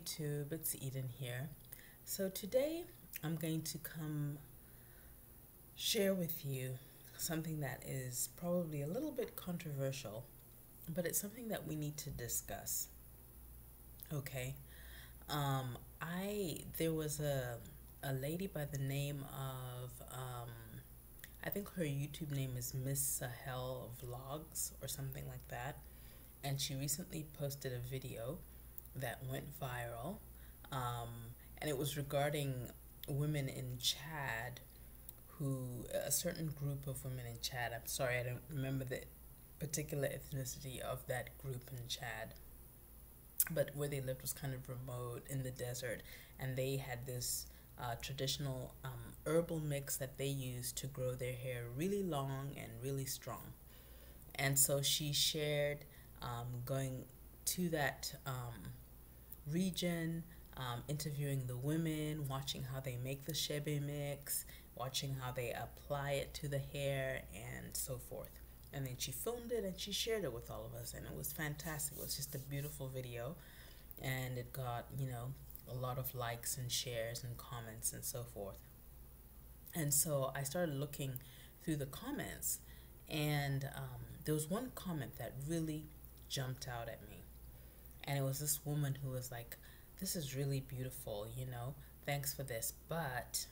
YouTube, it's Eden here. So today I'm going to come share with you something that is probably a little bit controversial, but it's something that we need to discuss. Okay. There was a lady by the name of I think her YouTube name is Miss Sahel Vlogs or something like that, and she recently posted a video that went viral, um, and it was regarding women in Chad a certain group of women in Chad. I'm sorry, I don't remember the particular ethnicity of that group in Chad, but where they lived was kind of remote in the desert, and they had this traditional herbal mix that they used to grow their hair really long and really strong. And so she shared going to that region, interviewing the women, watching how they make the shebe mix, watching how they apply it to the hair, and so forth. And then she filmed it and she shared it with all of us, and it was fantastic. It was just a beautiful video, and it got, a lot of likes and shares and comments and so forth. And so I started looking through the comments, and there was one comment that really jumped out at me. And it was this woman who was like, "This is really beautiful, thanks for this, but,"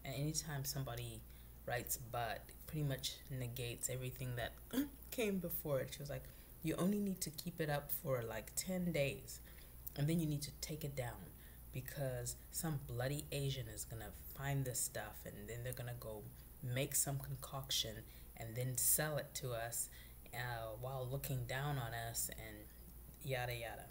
and anytime somebody writes "but," it pretty much negates everything that came before it. She was like, "You only need to keep it up for like 10 days, and then you need to take it down, because some bloody Asian is going to find this stuff, and then they're going to go make some concoction and then sell it to us while looking down on us, and yada yada."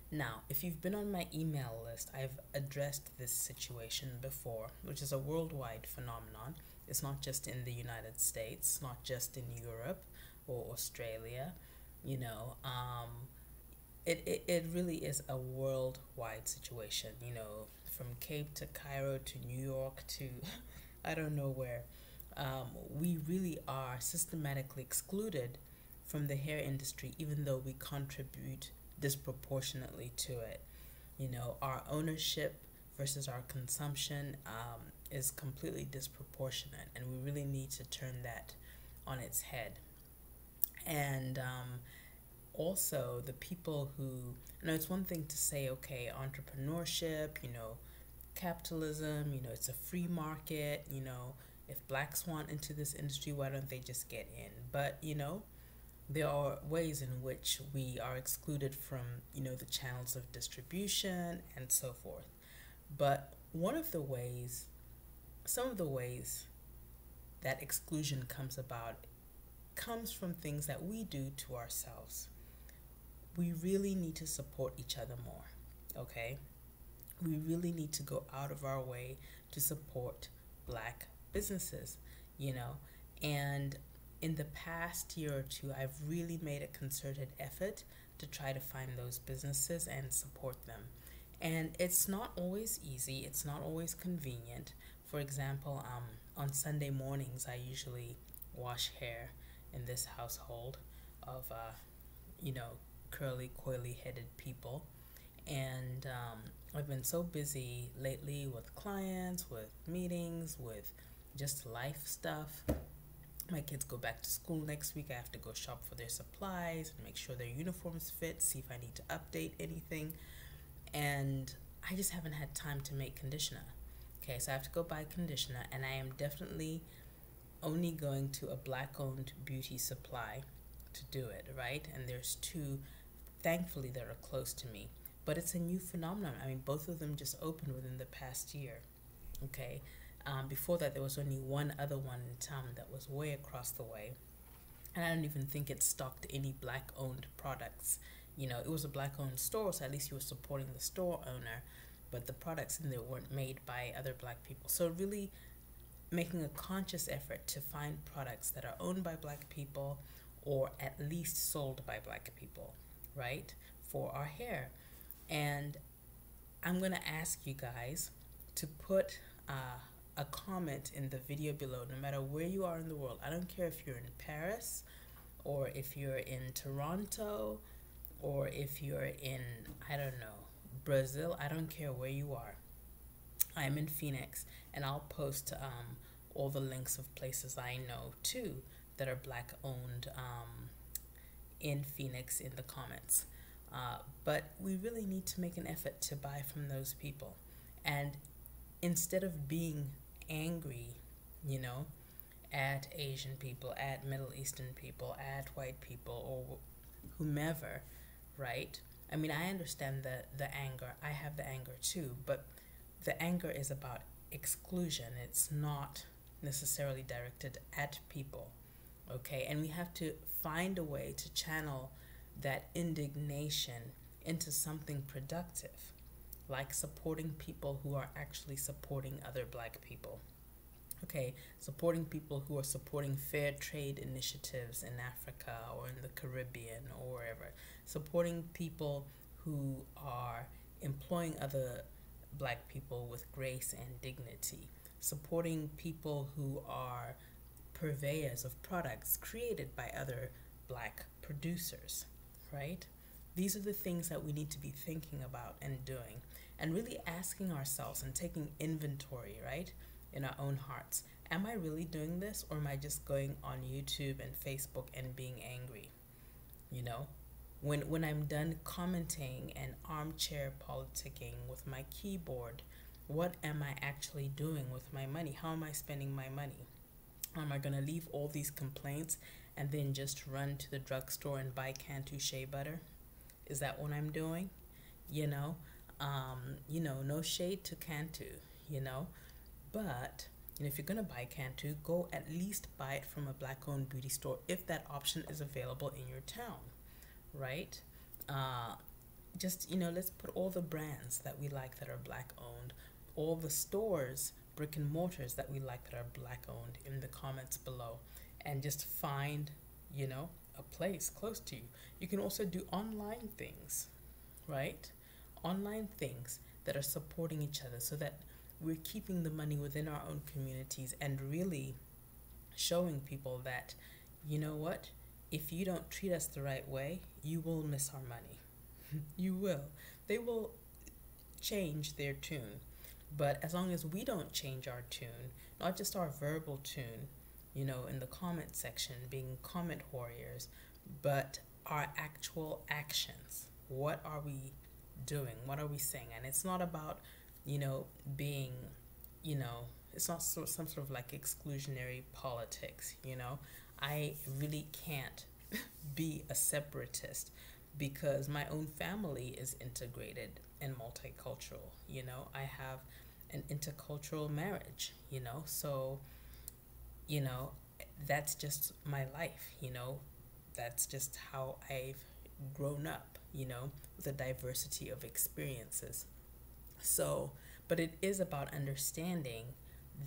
Now, if you've been on my email list, I've addressed this situation before, which is a worldwide phenomenon. It's not just in the United States, not just in Europe or Australia. It really is a worldwide situation, from Cape to Cairo to New York to I don't know where. We really are systematically excluded from the hair industry, even though we contribute disproportionately to it. Our ownership versus our consumption is completely disproportionate, and we really need to turn that on its head. And also, the people who, it's one thing to say, okay, entrepreneurship, capitalism, it's a free market, if blacks want into this industry, why don't they just get in? But, there are ways in which we are excluded from, the channels of distribution and so forth. But some of the ways that exclusion comes about comes from things that we do to ourselves. We really need to support each other more, okay? We really need to go out of our way to support black businesses, and in the past year or two, I've really made a concerted effort to try to find those businesses and support them. And it's not always easy, it's not always convenient. For example, on Sunday mornings, I usually wash hair in this household of, curly, coily headed people. And I've been so busy lately with clients, with meetings, with just life stuff. My kids go back to school next week. I have to go shop for their supplies and make sure their uniforms fit, see if I need to update anything. And I just haven't had time to make conditioner. Okay, so I have to go buy conditioner, and I am definitely only going to a black-owned beauty supply to do it, right? And there's two, thankfully, that are close to me. But it's a new phenomenon. I mean, both of them just opened within the past year, okay? Before that, there was only one other one in town that was way across the way. And I don't even think it stocked any black-owned products. It was a black-owned store, so at least you were supporting the store owner, but the products in there weren't made by other black people. So really making a conscious effort to find products that are owned by black people or at least sold by black people, right, for our hair. And I'm going to ask you guys to put a comment in the video below, no matter where you are in the world. I don't care if you're in Paris or if you're in Toronto or if you're in, I don't know, Brazil, I don't care where you are. I'm in Phoenix, and I'll post all the links of places I know too that are black owned in Phoenix in the comments. But we really need to make an effort to buy from those people. And instead of being angry, you know, at Asian people, at Middle Eastern people, at white people, or whomever, right? I mean, I understand the anger. I have the anger too, but the anger is about exclusion. It's not necessarily directed at people, okay? And we have to find a way to channel that indignation into something productive, like supporting people who are actually supporting other black people. Okay, supporting people who are supporting fair trade initiatives in Africa or in the Caribbean or wherever. Supporting people who are employing other black people with grace and dignity. Supporting people who are purveyors of products created by other black producers, right? These are the things that we need to be thinking about and doing, and really asking ourselves and taking inventory, right, in our own hearts. Am I really doing this, or am I just going on YouTube and Facebook and being angry? You know, when I'm done commenting and armchair politicking with my keyboard, what am I actually doing with my money? How am I spending my money? Am I going to leave all these complaints and then just run to the drugstore and buy Cantu shea butter? Is that what I'm doing? You know, no shade to Cantu, you know, but if you're going to buy Cantu, go at least buy it from a black-owned beauty store if that option is available in your town, right? Let's put all the brands that we like that are black-owned, all the stores, brick and mortars that we like that are black-owned in the comments below, and just find, a place close to you. You can also do online things, right? Online things that are supporting each other so that we're keeping the money within our own communities and really showing people that, you know what, if you don't treat us the right way, you will miss our money. You will. They will change their tune. But as long as we don't change our tune, not just our verbal tune, in the comment section, being comment warriors, but our actual actions. What are we doing? What are we saying? And it's not about, being, it's not some sort of like exclusionary politics, I really can't be a separatist because my own family is integrated and multicultural, I have an intercultural marriage, so, that's just my life, that's just how I've grown up, with a diversity of experiences. So, but it is about understanding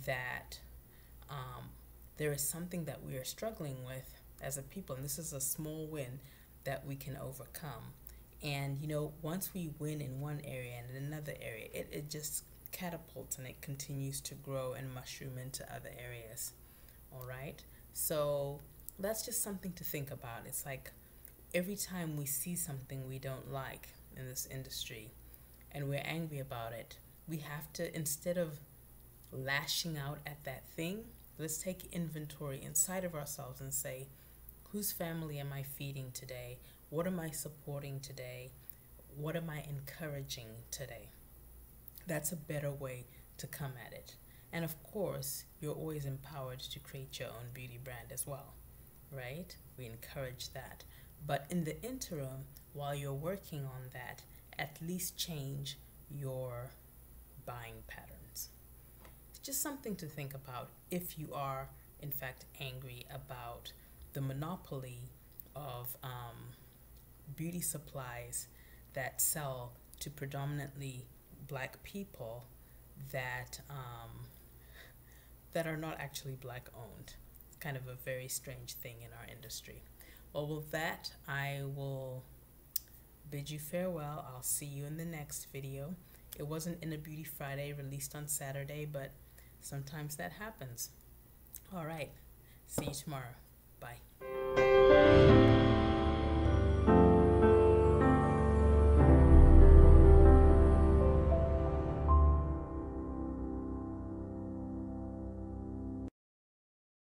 that there is something that we are struggling with as a people, and this is a small win that we can overcome. And, once we win in one area and in another area, it just catapults and it continues to grow and mushroom into other areas. All right? So that's just something to think about. It's like every time we see something we don't like in this industry and we're angry about it, we have to, instead of lashing out at that thing, let's take inventory inside of ourselves and say, whose family am I feeding today? What am I supporting today? What am I encouraging today? That's a better way to come at it. And of course, you're always empowered to create your own beauty brand as well, right? We encourage that. But in the interim, while you're working on that, at least change your buying patterns. It's just something to think about if you are, in fact, angry about the monopoly of beauty supplies that sell to predominantly black people that are not actually black owned. It's kind of a very strange thing in our industry. Well, with that, I will bid you farewell. I'll see you in the next video. It wasn't in a Beauty Friday, released on Saturday, but sometimes that happens. All right, see you tomorrow. Bye.